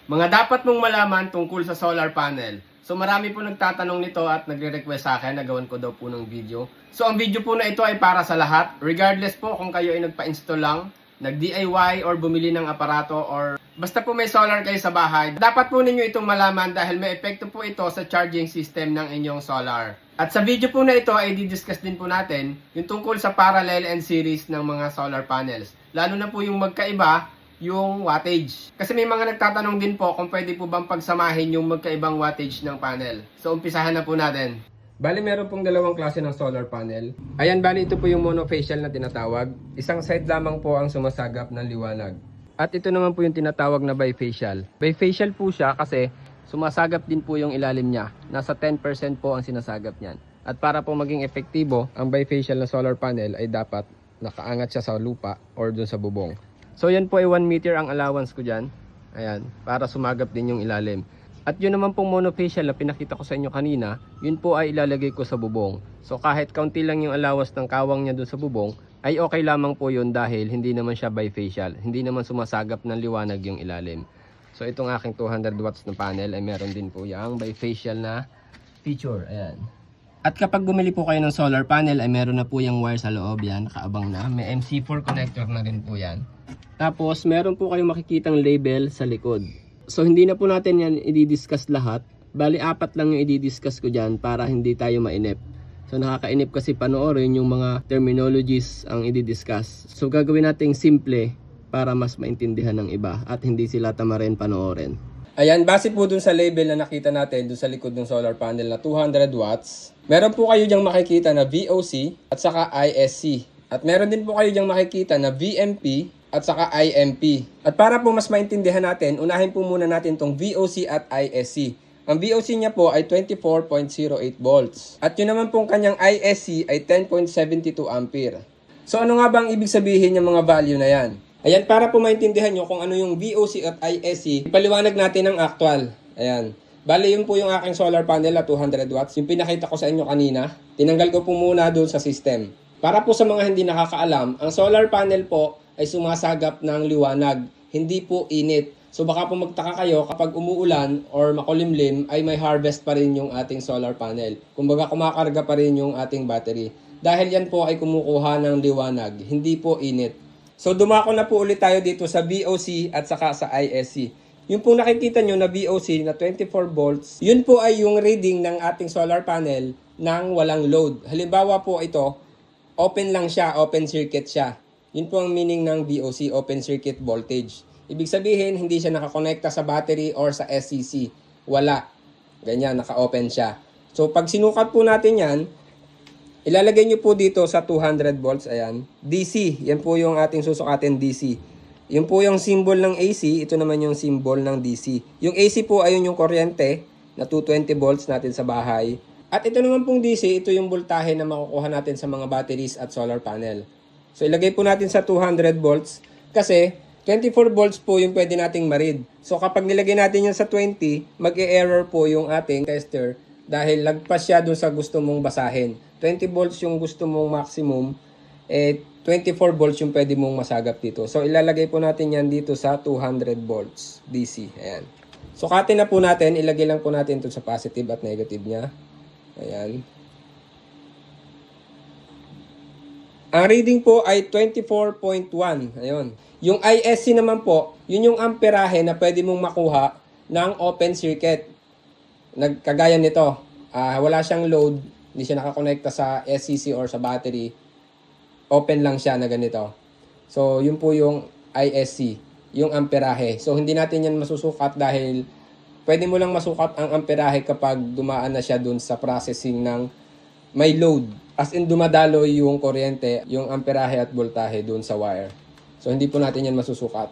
Mga dapat mong malaman tungkol sa solar panel. So marami po nagtatanong nito at nagre-request sa akin na gawan ko daw po ng video. So ang video po na ito ay para sa lahat. Regardless po kung kayo ay nagpa-install lang, nag-DIY or bumili ng aparato or basta po may solar kayo sa bahay. Dapat po ninyo itong malaman dahil may epekto po ito sa charging system ng inyong solar. At sa video po na ito ay di-discuss din po natin yung tungkol sa parallel and series ng mga solar panels. Lalo na po yung magkaiba yung wattage. Kasi may mga nagtatanong din po kung pwede po bang pagsamahin yung magkaibang wattage ng panel. So umpisahan na po natin. Bali meron pong dalawang klase ng solar panel. Ayan, bali ito po yung monofacial na tinatawag. Isang side lamang po ang sumasagap ng liwanag. At ito naman po yung tinatawag na bifacial. Bifacial po siya kasi sumasagap din po yung ilalim niya. Nasa 10% po ang sinasagap niyan. At para po maging efektibo, ang bifacial na solar panel ay dapat nakaangat siya sa lupa or dun sa bubong. So yan po ay 1 meter ang allowance ko dyan. Ayan, para sumagap din yung ilalim. At yun naman pong monofacial na pinakita ko sa inyo kanina, yun po ay ilalagay ko sa bubong. So kahit kaunti lang yung allowance ng kawang niya dun sa bubong, ay okay lamang po yun dahil hindi naman siya bifacial. Hindi naman sumasagap ng liwanag yung ilalim. So itong aking 200 watts na panel ay meron din po yung bifacial na feature. Ayan. At kapag bumili po kayo ng solar panel ay meron na po yung wire sa loob, yan, nakaabang na. May MC4 connector na rin po yan. Tapos meron po kayong makikitang label sa likod. So hindi na po natin yan i-discuss lahat. Bali 4 lang yung i-discuss ko dyan para hindi tayo mainip. So nakakainip kasi panoorin yung mga terminologies ang i-discuss. So gagawin natin simple para mas maintindihan ng iba at hindi sila tamarin panoorin. Ayan, base po dun sa label na nakita natin dun sa likod ng solar panel na 200 watts. Meron po kayo dyang makikita na VOC at saka ISC. At meron din po kayo dyang makikita na VMP at saka IMP. At para po mas maintindihan natin, unahin po muna natin tong VOC at ISC. Ang VOC niya po ay 24.08 volts. At yun naman pong kanyang ISC ay 10.72 ampere. So ano nga ba ang ibig sabihin ng mga value na yan? Ayan, para po maintindihan nyo kung ano yung VOC at ISC, ipaliwanag natin ang actual. Ayan. Bali, yun po yung aking solar panel na 200 watts. Yung pinakita ko sa inyo kanina, tinanggal ko po muna doon sa system. Para po sa mga hindi nakakaalam, ang solar panel po ay sumasagap ng liwanag, hindi po init. So baka po magtaka kayo kapag umuulan or makulimlim ay may harvest pa rin yung ating solar panel. Kumbaga kumakarga pa rin yung ating battery. Dahil yan po ay kumukuha ng liwanag, hindi po init. So dumako na po ulit tayo dito sa VOC at saka sa ISC. Yung po nakikita nyo na VOC na 24 volts, yun po ay yung reading ng ating solar panel nang walang load. Halimbawa po ito, open lang siya, open circuit siya. Yun po ang meaning ng VOC, open circuit voltage. Ibig sabihin, hindi siya nakakonekta sa battery or sa SCC. Wala. Ganyan, naka-open siya. So pag sinukat po natin yan, ilalagay nyo po dito sa 200 volts, ayan, DC. Yan po yung ating susukatin DC. Yung po yung symbol ng AC, ito naman yung symbol ng DC. Yung AC po ayun yung kuryente na 220 volts natin sa bahay. At ito naman pong DC, ito yung voltahe na makukuha natin sa mga batteries at solar panel. So ilagay po natin sa 200 volts kasi 24 volts po yung pwede nating ma-read. So kapag nilagay natin yan sa 20, mag-e-error po yung ating tester dahil lagpas siya dun sa gusto mong basahin. 20 volts yung gusto mong maximum, 24 volts yung pwede mong masagap dito. So, ilalagay po natin yan dito sa 200 volts DC. Ayan. Sukatin na po natin. Ilagay lang po natin ito sa positive at negative niya. Ayan. Ang reading po ay 24.1. Ayun. Yung ISC naman po, yun yung amperahe na pwede mong makuha ng open circuit. Kagaya nito. Wala siyang load. Hindi siya nakakonekta sa SCC or sa battery. Open lang siya na ganito. So, yun po yung ISC, yung amperahe. So, hindi natin yan masusukat dahil pwede mo lang masukat ang amperahe kapag dumaan na siya dun sa processing ng may load. As in, dumadalo yung kuryente, yung amperahe at voltahe dun sa wire. So, hindi po natin yan masusukat.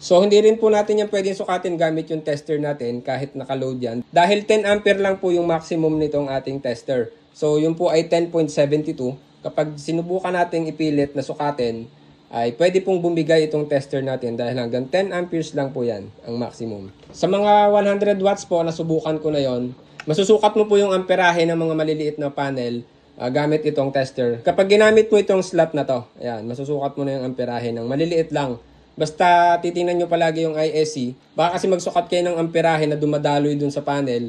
So, hindi rin po natin yan pwedeng sukatin gamit yung tester natin kahit naka-load yan. Dahil 10 ampere lang po yung maximum nitong ating tester. So, yun po ay 10.72. Kapag sinubukan natin ipilit na sukatin, ay pwede pong bumigay itong tester natin dahil hanggang 10 amperes lang po yan ang maximum. Sa mga 100 watts po, nasubukan ko na yon. Masusukat mo po yung amperahe ng mga maliliit na panel gamit itong tester. Kapag ginamit mo itong slot na to, ayan, masusukat mo na yung amperahe ng maliliit lang. Basta titingnan nyo palagi yung ISC. Baka kasi magsukat kayo ng amperahe na dumadaloy dun sa panel.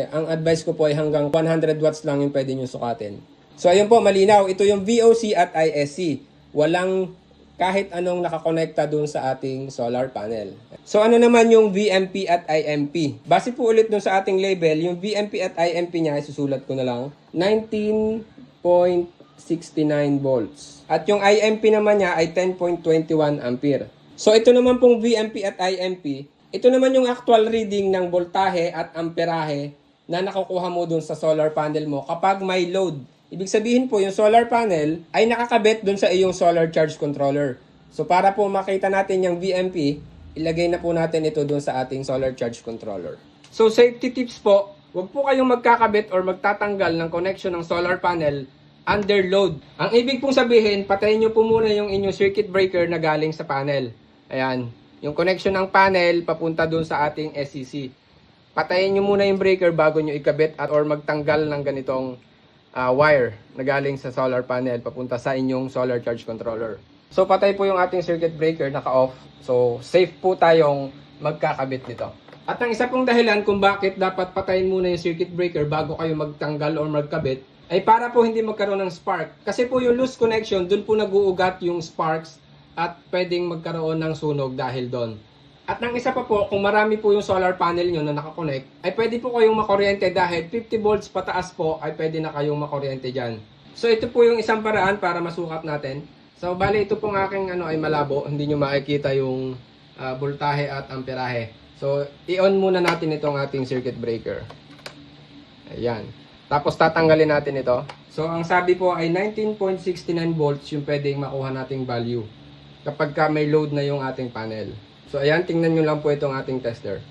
Ang advice ko po ay hanggang 100 watts lang yung pwede nyo sukatin. So ayun po, malinaw. Ito yung VOC at ISC. Walang kahit anong nakakonekta dun sa ating solar panel. So ano naman yung VMP at IMP? Base po ulit dun sa ating label, yung VMP at IMP niya, isusulat ko na lang, 19.69 volts. At yung IMP naman niya ay 10.21 ampere. So ito naman pong VMP at IMP, ito naman yung actual reading ng voltahe at amperahe na nakukuha mo dun sa solar panel mo kapag may load. Ibig sabihin po, yung solar panel ay nakakabit dun sa iyong solar charge controller. So para po makita natin yung VMP, ilagay na po natin ito dun sa ating solar charge controller. So safety tips po, huwag po kayong magkakabit or magtatanggal ng connection ng solar panel under load. Ang ibig pong sabihin, patayin nyo po muna yung inyong circuit breaker na galing sa panel. Ayan, yung connection ng panel papunta dun sa ating SCC. Patayin nyo muna yung breaker bago nyo ikabit at or magtanggal ng ganitong wire na galing sa solar panel papunta sa inyong solar charge controller. So patay po yung ating circuit breaker, naka-off. So safe po tayong magkakabit nito. At ang isa pong dahilan kung bakit dapat patayin muna yung circuit breaker bago kayo magtanggal or magkabit ay para po hindi magkaroon ng spark. Kasi po yung loose connection, dun po nag-uugat yung sparks at pwedeng magkaroon ng sunog dahil doon. At ang isa pa po, kung marami po yung solar panel nyo na nakakonect, ay pwede po kayong makuryente dahil 50 volts pataas po ay pwede na kayong makuryente dyan. So ito po yung isang paraan para masukat natin. So bali ito pong aking ay malabo, hindi nyo makikita yung voltahe at amperahe. So i-on muna natin itong ating circuit breaker. Ayan. Tapos tatanggalin natin ito. So ang sabi po ay 19.69 volts yung pwedeng makuha nating value kapag may load na yung ating panel. So ayan, tingnan nyo lang po itong ating tester.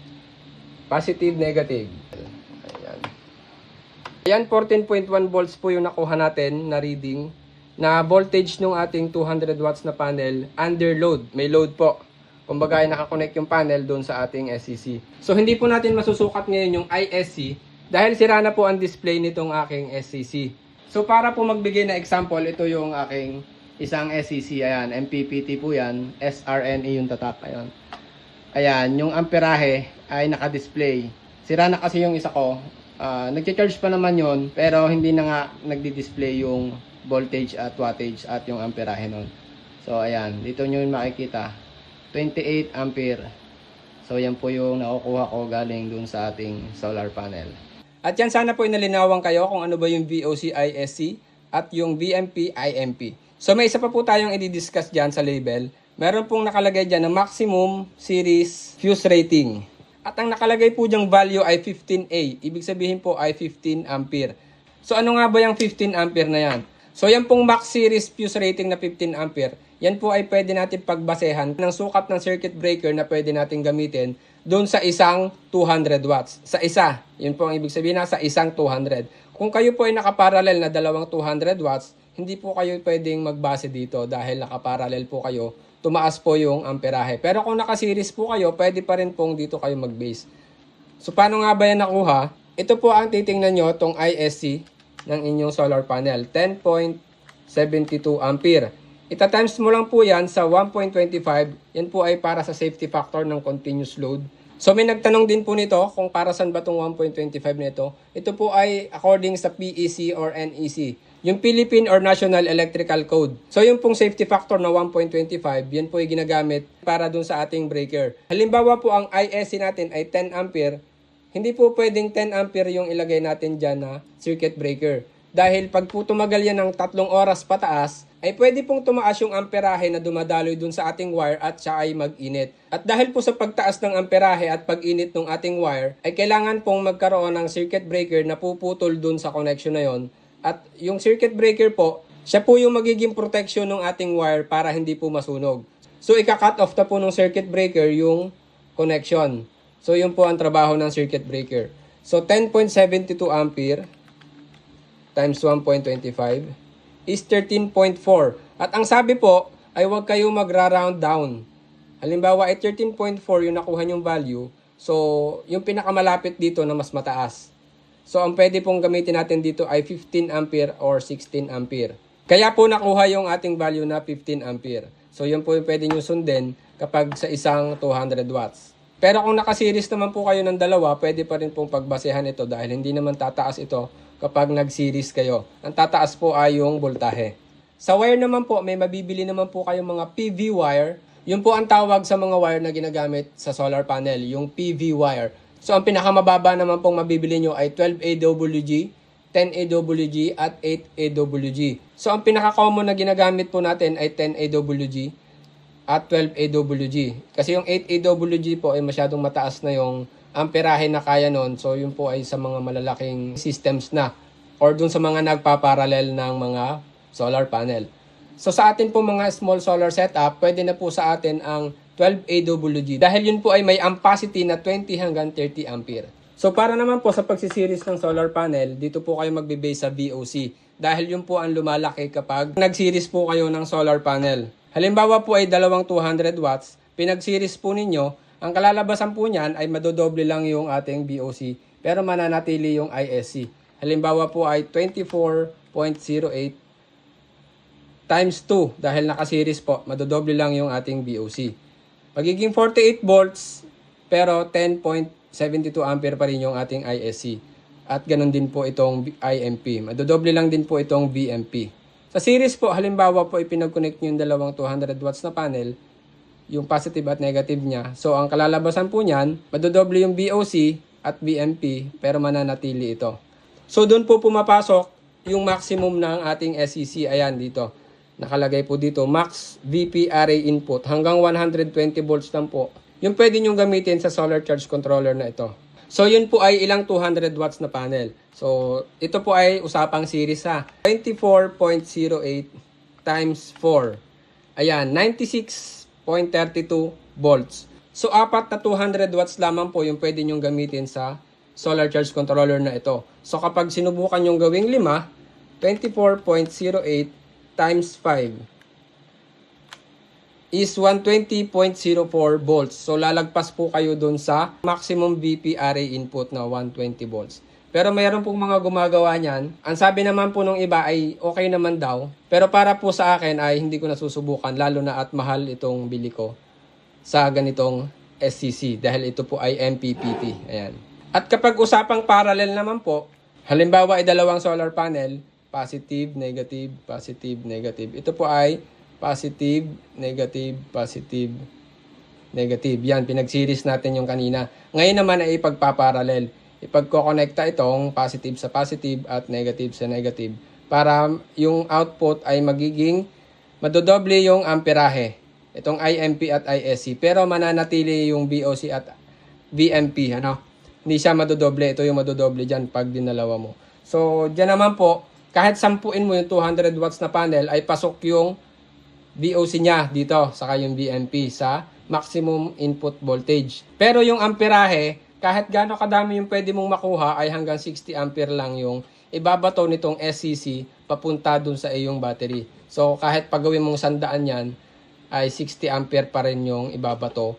Positive, negative. Ayan. Ayan, 14.1 volts po yung nakuha natin na reading na voltage ng ating 200 watts na panel under load. May load po. Kumbaga ay nakakonect yung panel doon sa ating SCC. So hindi po natin masusukat ngayon yung ISC dahil sira na po ang display nitong aking SCC. So para po magbigay na example, ito yung aking isang SCC. Ayan, MPPT po yan. SRNE yung tatak. Ayan. Ayan, yung amperahe ay naka-display. Sira na kasi yung isa ko. Nag-charge pa naman yon pero hindi na nga nagdi-display yung voltage at wattage at yung amperahe nun. So ayan, dito nyo yung makikita. 28 ampere. So yan po yung nakukuha ko galing dun sa ating solar panel. At yan, sana po inalinawan kayo kung ano ba yung VOC ISC at yung VMP IMP. So may isa pa po tayong i-discuss dyan sa label. Meron pong nakalagay dyan na maximum series fuse rating. At ang nakalagay po dyang value ay 15A. Ibig sabihin po ay 15 ampere. So ano nga ba yung 15 ampere na yan? So yan pong max series fuse rating na 15 ampere. Yan po ay pwede natin pagbasehan ng sukat ng circuit breaker na pwede natin gamitin doon sa isang 200 watts. Sa isa. Yun po ang ibig sabihin na sa isang 200. Kung kayo po ay nakaparallel na dalawang 200 watts, hindi po kayo pwedeng magbase dito dahil nakaparallel po kayo. Tumaas po yung amperahe. Pero kung naka-series po kayo, pwede pa rin pong dito kayo mag-base. So paano nga ba yan nakuha? Ito po ang titingnan nyo, itong ISC ng inyong solar panel. 10.72 ampere. Ita-times mo lang po yan sa 1.25. Yan po ay para sa safety factor ng continuous load. So may nagtanong din po nito kung para saan ba itong 1.25 nito. Ito po ay according sa PEC or NEC. Yung Philippine or National Electrical Code. So yung pong safety factor na 1.25, yan po ay ginagamit para dun sa ating breaker. Halimbawa po ang ISC natin ay 10 ampere. Hindi po pwedeng 10 ampere yung ilagay natin dyan na circuit breaker. Dahil pag po tumagal yan ng 3 oras pataas, ay pwede pong tumaas yung amperahe na dumadaloy dun sa ating wire at siya ay mag-init. At dahil po sa pagtaas ng amperahe at pag-init ng ating wire, ay kailangan pong magkaroon ng circuit breaker na puputol dun sa connection na yon. At yung circuit breaker po, siya po yung magiging protection ng ating wire para hindi po masunog. So ika-cut off na po ng circuit breaker yung connection. So yun po ang trabaho ng circuit breaker. So 10.72 ampere times 1.25 is 13.4. At ang sabi po ay huwag kayo magra-round down. Halimbawa ay 13.4 yung nakuha yung value. So yung pinakamalapit dito na mas mataas. So ang pwede pong gamitin natin dito ay 15 ampere or 16 ampere. Kaya po nakuha yung ating value na 15 ampere. So yun po yung pwede nyo sundin kapag sa isang 200 watts. Pero kung naka-series naman po kayo ng dalawa, pwede pa rin pong pagbasehan ito dahil hindi naman tataas ito kapag nag-series kayo. Ang tataas po ay yung voltahe. Sa wire naman po, may mabibili naman po kayong mga PV wire. Yun po ang tawag sa mga wire na ginagamit sa solar panel, yung PV wire. So ang pinakamababa naman pong mabibili nyo ay 12 AWG, 10 AWG at 8 AWG. So ang pinaka-common na ginagamit po natin ay 10 AWG at 12 AWG. Kasi yung 8 AWG po ay masyadong mataas na yung amperahe na kaya nun. So yun po ay sa mga malalaking systems na or dun sa mga nagpaparallel ng mga solar panel. So sa atin po mga small solar setup, pwede na po sa atin ang 12 AWG dahil yun po ay may ampacity na 20 hanggang 30 ampere. So para naman po sa pagsisiris ng solar panel, dito po kayo magbe-base sa VOC dahil yun po ang lumalaki kapag nag-series po kayo ng solar panel. Halimbawa po ay dalawang 200 watts, pinag-series po ninyo, ang kalalabasan po niyan ay madodoble lang yung ating VOC pero mananatili yung ISC. Halimbawa po ay 24.08 times 2 dahil naka-series po, madodoble lang yung ating VOC. Magiging 48 volts pero 10.72 ampere pa rin yung ating ISC. At ganun din po itong IMP. Madodoble lang din po itong VMP. Sa series po, halimbawa po ipinag-connect nyo yung dalawang 200 watts na panel, yung positive at negative niya. So ang kalalabasan po niyan, madodoble yung VOC at VMP pero mananatili ito. So doon po pumapasok yung maximum ng ating SEC. Ayan dito. Nakalagay po dito, max VP array input hanggang 120 volts lang po. Yung pwede nyo gamitin sa solar charge controller na ito. So yun po ay ilang 200 watts na panel. So ito po ay usapang series ha. 24.08 times 4. Ayan, 96.32 volts. So apat na 200 watts lamang po yung pwede nyong gamitin sa solar charge controller na ito. So kapag sinubukan nyong gawing 5, 24.08 times 5 is 120.04 volts. So lalagpas po kayo dun sa maximum VP array input na 120 volts. Pero mayroon pong mga gumagawa niyan. Ang sabi naman po nung iba ay okay naman daw. Pero para po sa akin ay hindi ko nasusubukan lalo na at mahal itong bili ko sa ganitong SCC dahil ito po ay MPPT. Ayan. At kapag usapang parallel naman po, halimbawa ay dalawang solar panel, positive, negative, positive, negative. Ito po ay positive, negative, positive, negative. Yan, pinag-series natin yung kanina. Ngayon naman ay ipagpaparallel. Ipagkokonekta itong positive sa positive at negative sa negative para yung output ay magiging madodoble yung amperahe. Itong IMP at ISC. Pero mananatili yung VOC at VMP. Ano? Hindi siya madodoble. Ito yung madodoble dyan pag dinalawa mo. So, dyan naman po, kahit sampuin mo yung 200 watts na panel, ay pasok yung VOC niya dito, saka yung VMP sa maximum input voltage. Pero yung amperahe, kahit gaano kadami yung pwede mong makuha, ay hanggang 60 ampere lang yung ibabato nitong SCC papunta dun sa iyong battery. So kahit pagawin mong 100 yan, ay 60 ampere pa rin yung ibabato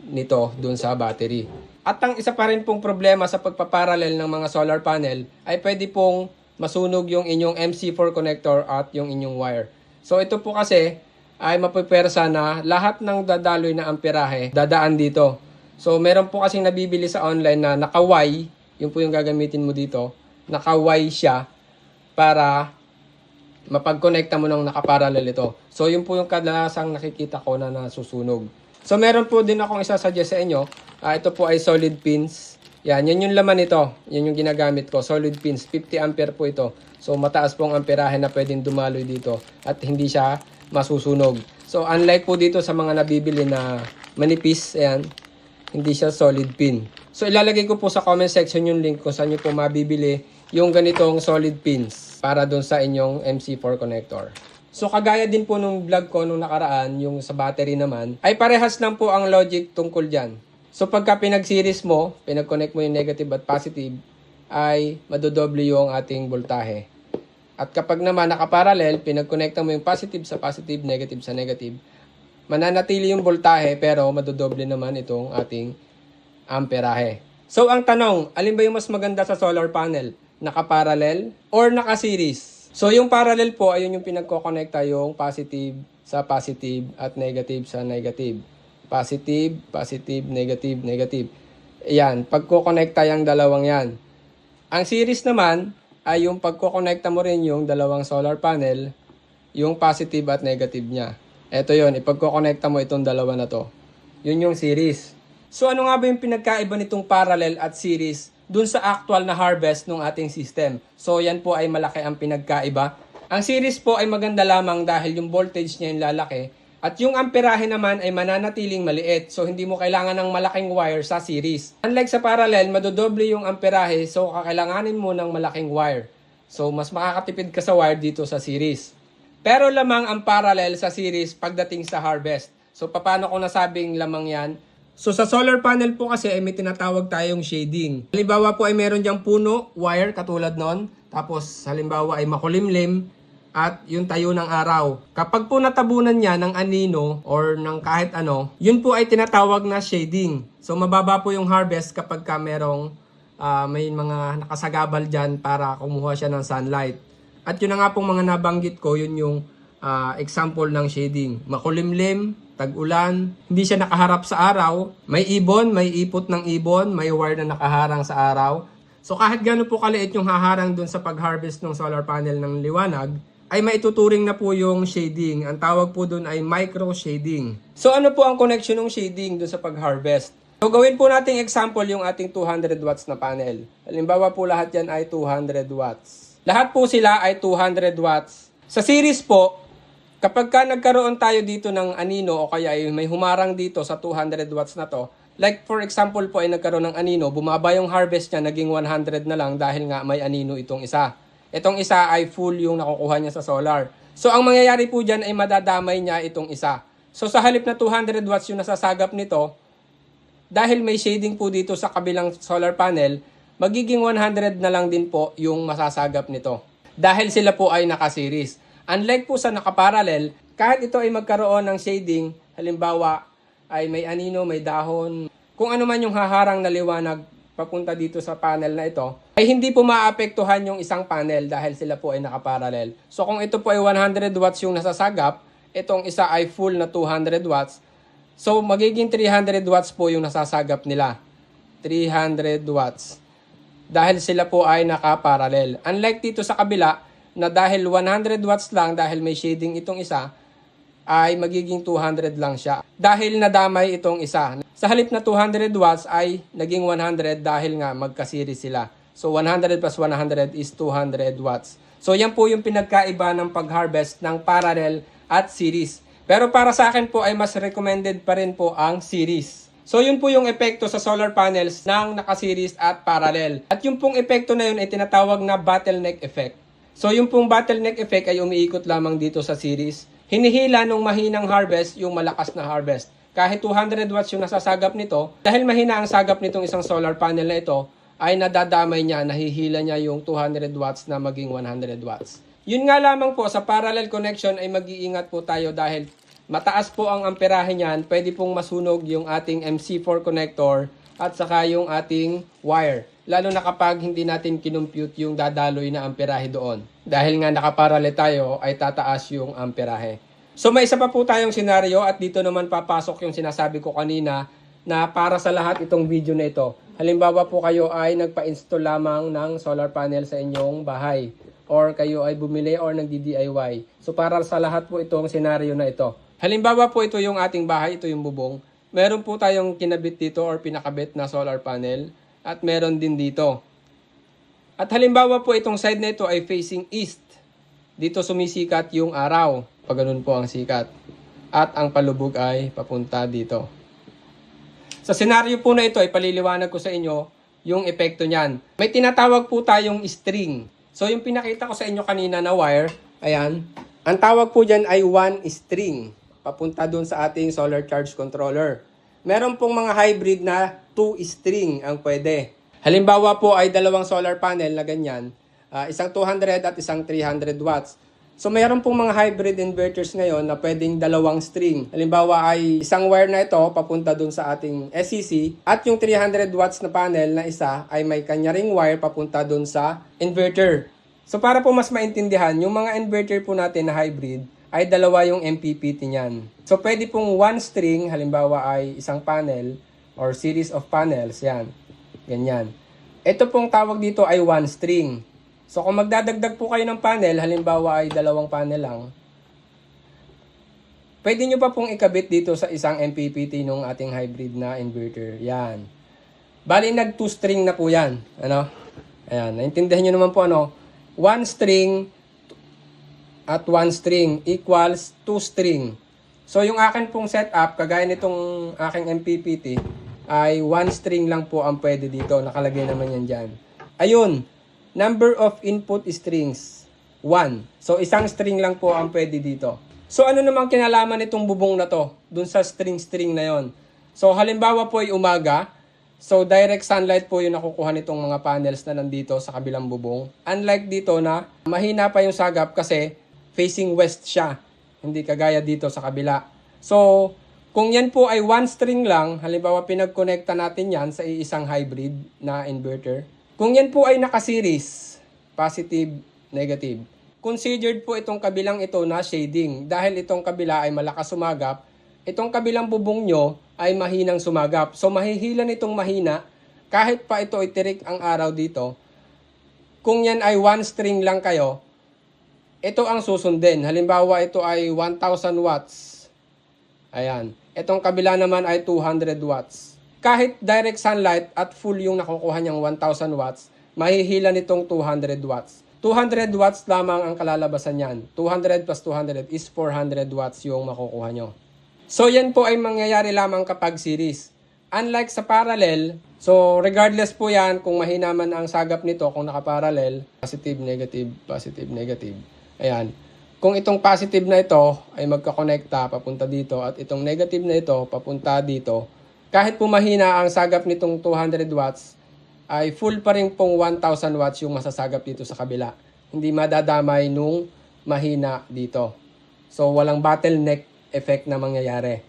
nito dun sa battery. At ang isa pa rin pong problema sa pagpaparallel ng mga solar panel, ay pwede pong masunog yung inyong MC4 connector at yung inyong wire. So ito po kasi ay mapipersa na lahat ng dadaloy na amperahe dadaan dito. So meron po kasing nabibili sa online na naka-Y, yun po yung gagamitin mo dito, naka-Y siya para mapag-connecta mo ng nakaparallel ito. So yun po yung kadalasang nakikita ko na nasusunog. So meron po din akong isa-suggest sa inyo, ito po ay solid pins. Yan, yan yung laman nito, yan yung ginagamit ko, solid pins, 50 ampere po ito. So mataas pong amperahe na pwedeng dumaloy dito at hindi siya masusunog. So unlike po dito sa mga nabibili na manipis, ayan, hindi siya solid pin. So ilalagay ko po sa comment section yung link kung saan nyo po mabibili yung ganitong solid pins para doon sa inyong MC4 connector. So kagaya din po nung vlog ko nung nakaraan, yung sa battery naman, ay parehas lang po ang logic tungkol dyan. So pagka pinag-series mo, pinag-connect mo yung negative at positive, ay madodoble yung ating voltahe. At kapag naman nakaparallel, pinag-connecta mo yung positive sa positive, negative sa negative, mananatili yung voltahe pero madodoble naman itong ating amperahe. So ang tanong, alin ba yung mas maganda sa solar panel? Nakaparallel or naka-series? So yung parallel po, ayun yung pinagko-connecta yung positive sa positive at negative sa negative. Positive, positive, negative, negative. Ayan, pagkukonekta yung dalawang yan. Ang series naman ay yung pagkukonekta mo rin yung dalawang solar panel, yung positive at negative niya. Ito yon, ipagkukonekta mo itong dalawa na to. Yun yung series. So ano nga ba yung pinagkaiba nitong parallel at series dun sa actual na harvest ng ating system? So yan po ay malaki ang pinagkaiba. Ang series po ay maganda lamang dahil yung voltage niya yung lalaki at yung amperahe naman ay mananatiling maliit. So hindi mo kailangan ng malaking wire sa series. Unlike sa parallel, madodoble yung amperahe so kakailanganin mo ng malaking wire. So mas makakatipid ka sa wire dito sa series. Pero lamang ang parallel sa series pagdating sa harvest. So paano ko nasabing lamang yan? So sa solar panel po kasi ay may tinatawag tayong shading. Halimbawa po ay meron diyang puno, wire katulad nun. Tapos halimbawa ay makulimlim at yung tayo ng araw. Kapag po natabunan niya ng anino or ng kahit ano, yun po ay tinatawag na shading. So mababa po yung harvest kapag ka merong may mga nakasagabal dyan para kumuha siya ng sunlight. At yun na nga pong mga nabanggit ko, yun yung example ng shading. Makulimlim, tag-ulan, hindi siya nakaharap sa araw, may ibon, may ipot ng ibon, may wire na nakaharang sa araw. So kahit gano'n po kaliit yung haharang dun sa pag-harvest ng solar panel ng liwanag, ay maituturing na po yung shading. Ang tawag po dun ay micro shading. So ano po ang connection ng shading dun sa pag-harvest? So gawin po nating example yung ating 200 watts na panel. Halimbawa po lahat yan ay 200 watts. Lahat po sila ay 200 watts. Sa series po, kapag ka nagkaroon tayo dito ng anino o kaya ay may humarang dito sa 200 watts na to, like for example po ay nagkaroon ng anino, bumaba yung harvest niya, naging 100 na lang dahil nga may anino itong isa. Itong isa ay full yung nakukuha niya sa solar. So ang mangyayari po dyan ay madadamay niya itong isa. So sa halip na 200 watts yung nasasagap nito, dahil may shading po dito sa kabilang solar panel, magiging 100 na lang din po yung masasagap nito. Dahil sila po ay naka-series. Unlike po sa nakaparallel, kahit ito ay magkaroon ng shading, halimbawa ay may anino, may dahon, kung ano man yung haharang na liwanag papunta dito sa panel na ito, ay hindi po maapektuhan yung isang panel dahil sila po ay nakaparallel. So kung ito po ay 100 watts yung nasasagap, itong isa ay full na 200 watts, so magiging 300 watts po yung nasasagap nila. 300 watts. Dahil sila po ay nakaparallel. Unlike dito sa kabila, na dahil 100 watts lang, dahil may shading itong isa, ay magiging 200 lang siya. Dahil nadamay itong isa. Sa halip na 200 watts ay naging 100 dahil nga magkasiris sila. So 100 plus 100 is 200 watts. So yan po yung pinagkaiba ng pag-harvest ng parallel at series. Pero para sa akin po ay mas recommended pa rin po ang series. So yun po yung epekto sa solar panels ng naka-series at parallel. At yung pong epekto na yun ay tinatawag na bottleneck effect. So yung pong bottleneck effect ay umiikot lamang dito sa series. Hinihila nung mahinang harvest yung malakas na harvest. Kahit 200 watts yung nasasagap nito, dahil mahina ang sagap nitong isang solar panel na ito, ay nadadamay niya, nahihila niya yung 200 watts na maging 100 watts. Yun nga lamang po, sa parallel connection ay mag-iingat po tayo dahil mataas po ang amperahe niyan, pwede pong masunog yung ating MC4 connector at saka yung ating wire. Lalo na kapag hindi natin kinompute yung dadaloy na amperahe doon. Dahil nga nakaparallel tayo ay tataas yung amperahe. So may isa pa po tayong senaryo at dito naman papasok yung sinasabi ko kanina na para sa lahat itong video na ito. Halimbawa po kayo ay nagpa-install lamang ng solar panel sa inyong bahay or kayo ay bumili or nagdi-DIY. So para sa lahat po itong senaryo na ito. Halimbawa po ito yung ating bahay, ito yung bubong. Meron po tayong kinabit dito or pinakabit na solar panel at meron din dito. At halimbawa po itong side na ito ay facing east. Dito sumisikat yung araw. Pag ganun po ang sikat. At ang palubog ay papunta dito. Sa senaryo po na ito ay paliliwanag ko sa inyo yung epekto niyan. May tinatawag po tayong string. So yung pinakita ko sa inyo kanina na wire, ayan. Ang tawag po dyan ay one string. Papunta dun sa ating solar charge controller. Meron pong mga hybrid na 2 string ang pwede. Halimbawa po ay dalawang solar panel na ganyan. Isang 200 at isang 300 watts. So mayroon pong mga hybrid inverters ngayon na pwedeng dalawang string. Halimbawa ay isang wire na ito papunta dun sa ating SCC at yung 300 watts na panel na isa ay may kanya ring wire papunta dun sa inverter. So para po mas maintindihan, yung mga inverter po natin na hybrid, ay dalawa yung MPPT niyan. So, pwede pong one string, halimbawa ay isang panel or series of panels, yan. Ganyan. Ito pong tawag dito ay one string. So, kung magdadagdag po kayo ng panel, halimbawa ay dalawang panel lang, pwede nyo pa pong ikabit dito sa isang MPPT nung ating hybrid na inverter. Yan. Bali, nag 2 string na po yan. Ano? Ayan. Naintindihan nyo naman po ano? One string at one string equals 2 string. So, yung akin pong setup, kagaya nitong aking MPPT, ay 1 string lang po ang pwede dito. Nakalagay naman yan dyan. Ayun. Number of input strings, 1. So, isang string lang po ang pwede dito. So, ano namang kinalaman nitong bubong na to dun sa string na yon? So, halimbawa po ay umaga. So, direct sunlight po yung nakukuha nitong mga panels na nandito sa kabilang bubong. Unlike dito na mahina pa yung sagap kasi facing west siya. Hindi kagaya dito sa kabila. So, kung yan po ay one string lang, halimbawa pinag-connecta natin yan sa isang hybrid na inverter. Kung yan po ay naka-series, positive, negative, considered po itong kabilang ito na shading. Dahil itong kabila ay malakas sumagap, itong kabilang bubong nyo ay mahinang sumagap. So, mahihila nitong mahina, kahit pa ito itirik ang araw dito, kung yan ay one string lang kayo, ito ang susundin. Halimbawa, ito ay 1,000 watts. Ayan. Itong kabila naman ay 200 watts. Kahit direct sunlight at full yung nakukuha niyang 1,000 watts, mahihila nitong 200 watts. 200 watts lamang ang kalalabasan niyan. 200 plus 200 is 400 watts yung makukuha nyo. So, yan po ay mangyayari lamang kapag series. Unlike sa parallel, so regardless po yan kung mahina man ang sagap nito, kung nakaparallel, positive, negative, positive, negative. Ayan. Kung itong positive na ito ay magkakonekta papunta dito at itong negative na ito papunta dito, kahit po mahina ang sagap nitong 200 watts, ay full pa rin pong 1,000 watts yung masasagap dito sa kabila. Hindi madadamay nung mahina dito. So, walang bottleneck effect na mangyayari.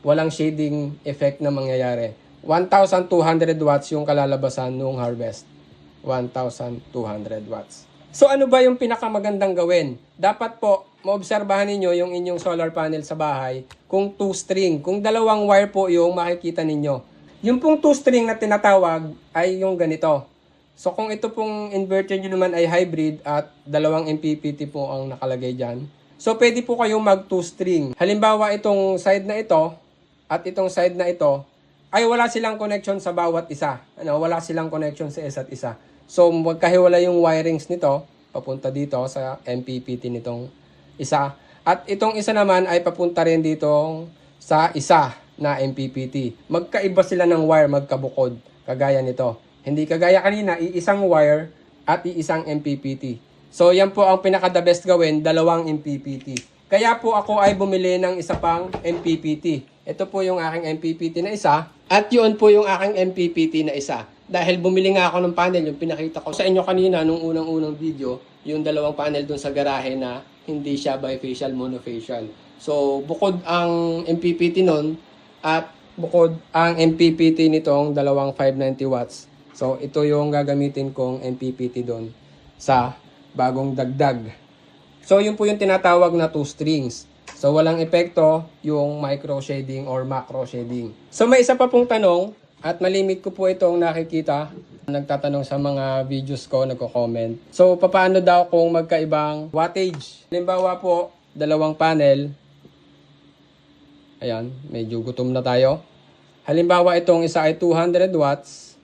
Walang shading effect na mangyayari. 1,200 watts yung kalalabasan nung harvest. 1,200 watts. So, ano ba yung pinakamagandang gawin? Dapat po, maobserbahan ninyo yung inyong solar panel sa bahay kung 2 string. Kung dalawang wire po yung makikita ninyo. Yung pong 2 string na tinatawag ay yung ganito. So, kung ito pong inverter nyo naman ay hybrid at dalawang MPPT po ang nakalagay dyan. So, pwede po kayong mag 2 string. Halimbawa, itong side na ito at itong side na ito ay wala silang connection sa bawat isa. Ano, wala silang connection sa isa't isa. So, magkahiwala yung wirings nito papunta dito sa MPPT nitong isa. At itong isa naman ay papunta rin dito sa isa na MPPT. Magkaiba sila ng wire, magkabukod. Kagaya nito. Hindi kagaya kanina, iisang wire at iisang MPPT. So, yan po ang pinaka-the best gawin, dalawang MPPT. Kaya po ako ay bumili ng isa pang MPPT. Ito po yung aking MPPT na isa. At yun po yung aking MPPT na isa. Dahil bumili nga ako ng panel, yung pinakita ko sa inyo kanina nung unang-unang video, yung dalawang panel dun sa garahe na hindi siya bifacial, monofacial. So, bukod ang MPPT nun, at bukod ang MPPT nitong dalawang 590 watts. So, ito yung gagamitin kong MPPT doon sa bagong dagdag. So, yun po yung tinatawag na 2 strings. So, walang epekto yung micro shading or macro shading. So, may isa pa pong tanong at malimit ko po itong nakikita. Nagtatanong sa mga videos ko, nagko-comment. So, paano daw kung magkaibang wattage? Halimbawa po, dalawang panel. Ayan, medyo gutom na tayo. Halimbawa, itong isa ay 200 watts.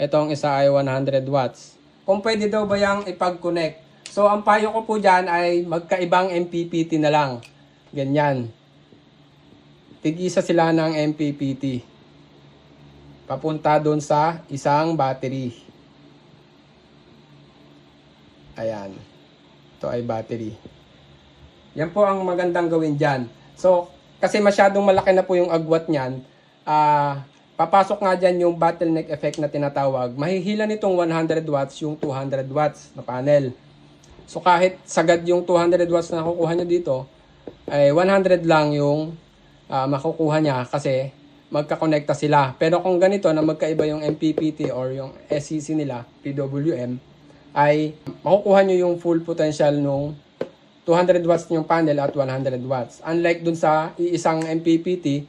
Itong isa ay 100 watts. Kung pwede daw ba yung ipag-connect? So, ang payo ko po dyan ay magkaibang MPPT na lang. Ganyan. Tig-isa sila ng MPPT. Papunta doon sa isang battery. Ayan. Ito ay battery. Yan po ang magandang gawin dyan. So, kasi masyadong malaki na po yung agwat niyan, papasok nga dyan yung bottleneck effect na tinatawag. Mahihila nitong 100 watts yung 200 watts na panel. So, kahit sagad yung 200 watts na nakukuha nyo dito, ay 100 lang yung makukuha niya kasi magkakonekta sila. Pero kung ganito na magkaiba yung MPPT or yung SCC nila, PWM, ay makukuha nyo yung full potential nung 200 watts yung panel at 100 watts. Unlike dun sa iisang MPPT,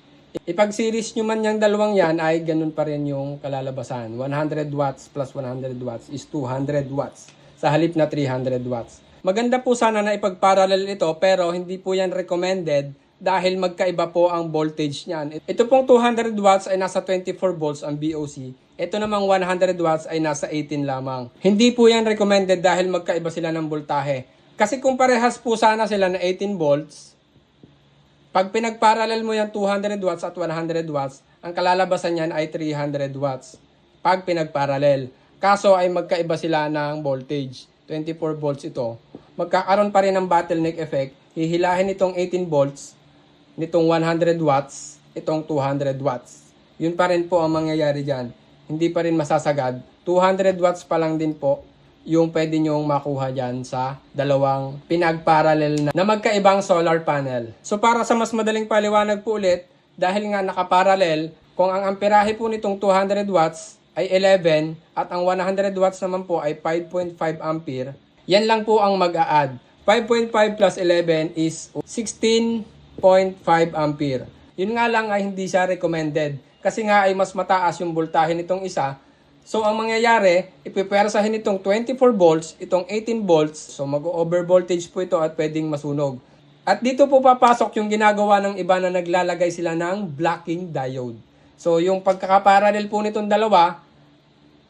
ipag-series nyo man yung dalawang yan ay ganun pa rin yung kalalabasan. 100 watts plus 100 watts is 200 watts sa halip na 300 watts. Maganda po sana na ipag-parallel ito pero hindi po yan recommended dahil magkaiba po ang voltage niyan. Ito pong 200 watts ay nasa 24 volts ang BOC. Ito namang 100 watts ay nasa 18 lamang. Hindi po yan recommended dahil magkaiba sila ng voltahe. Kasi kung parehas po sana sila na 18 volts, pag pinag-parallel mo yan 200 watts at 100 watts, ang kalalabasan niyan ay 300 watts. Pag pinag-parallel. Kaso ay magkaiba sila ng voltage. 24 volts ito. Magkakaroon pa rin ng bottleneck effect. Hihilahin itong 18 volts nitong 100 watts, itong 200 watts. Yun pa rin po ang mangyayari dyan. Hindi pa rin masasagad. 200 watts pa lang din po yung pwede nyong makuha dyan sa dalawang pinag-parallel na magkaibang solar panel. So para sa mas madaling paliwanag po ulit, dahil nga nakaparallel, kung ang amperahe po nitong 200 watts ay 11 at ang 100 watts naman po ay 5.5 ampere, yan lang po ang mag-a-add. 5.5 plus 11 is 16.5 ampere. Yun nga lang ay hindi siya recommended kasi nga ay mas mataas yung voltahe nitong isa. So ang mangyayari, ipipersahin itong 24 volts, itong 18 volts, so mag-over voltage po ito at pwedeng masunog. At dito po papasok yung ginagawa ng iba na naglalagay sila ng blocking diode. So yung pagkakaparallel po nitong dalawa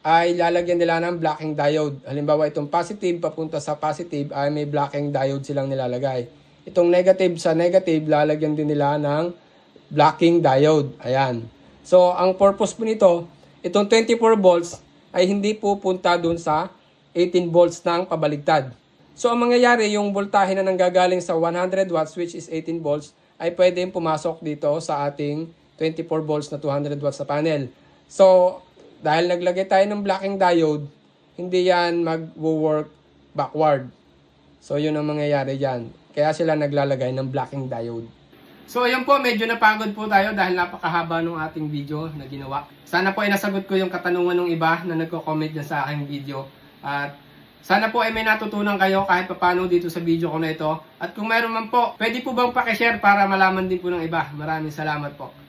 ay lalagyan nila ng blocking diode. Halimbawa itong positive papunta sa positive ay may blocking diode silang nilalagay. Itong negative sa negative, lalagyan din nila ng blocking diode. Ayan. So ang purpose po nito, itong 24 volts ay hindi pupunta dun sa 18 volts ng pabaligtad. So ang mangyayari, yung voltahe na nanggagaling sa 100 watts which is 18 volts ay pwedeng pumasok dito sa ating 24 volts na 200 watts na panel. So dahil naglagay tayo ng blocking diode, hindi yan mag-work backward. So yun ang mangyayari dyan. Kaya sila naglalagay ng blocking diode. So ayun po, medyo napagod po tayo dahil napakahaba ng ating video na ginawa. Sana po ay nasagot ko yung katanungan ng iba na nagko-comment dyan sa aking video. At sana po ay may natutunan kayo kahit paano dito sa video ko na ito. At kung mayroon man po, pwede po bang pakishare para malaman din po ng iba. Maraming salamat po.